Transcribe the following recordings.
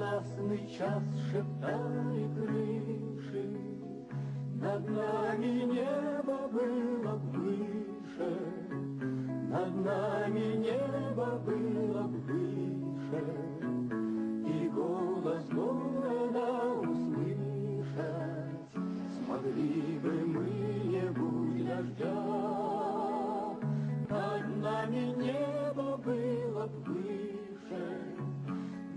Ненастный час шептали крыши, над нами небо было выше, над нами небо было выше, и голос города услышать смогли бы мы, не будь дождя. Над нами небо было выше,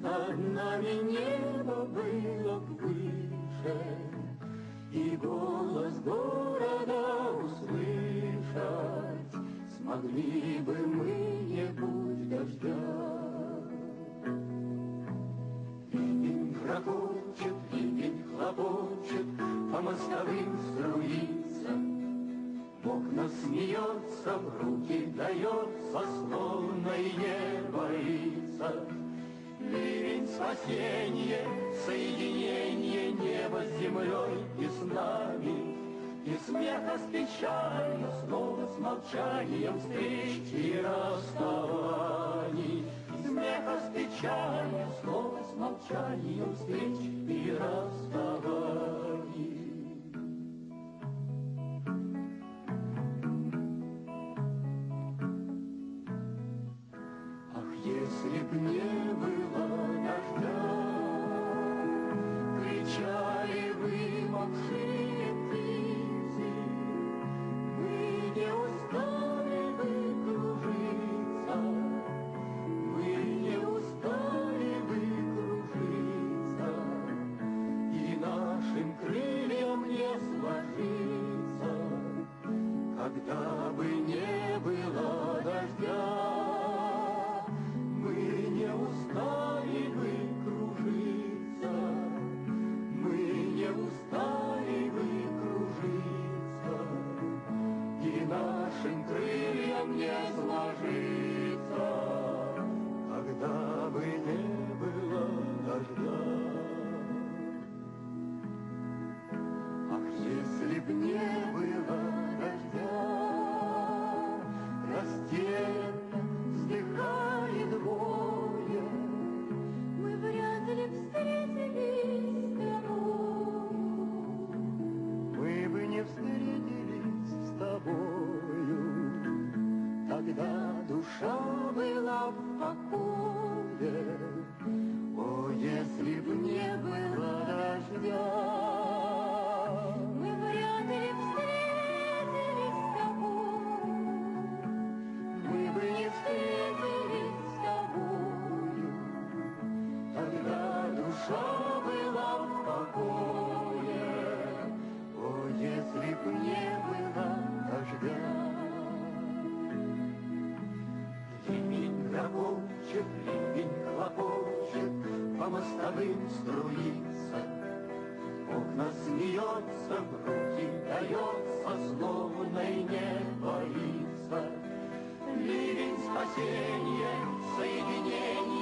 над нами небо было выше, и голос города услышать смогли бы мы, не будь дождя. Ливень ракочет, ливень хлопочет, по мостовым струится, в окна смеется, в руки дается, словно и не боится. Ливень спасенье, соединение неба с землей и с нами, и смеха с печалью, снова с молчанием встреч и расставаний. Смеха с печалью, снова с молчанием встреч и расставаний. Ах, если б не было дождя, кричали вы, молчие птицы, мы не устали бы кружиться, мы не устали бы кружиться, и нашим крыльям не сложиться, когда бы не было дождя. Мы не устали бы кружиться, мы не устали бы кружиться, и нашим крыльям не сложиться, когда бы не было дождя. Ах, если б не было дождя, растерянно вздыхали двое, мы вряд ли встретились с тобою. Мы бы не встретились с тобою, тогда душа была в покое. О, если б не было дождя, Мы вряд ли встретились с тобою. мы бы не встретились с тобою, тогда душа была в покое. О, если б не было дождя. Ливень ракочет, ливень хлопочет, по мостовым струится, в окна смеется, в руки дается, словно и не боится. Ливень спасения, соединения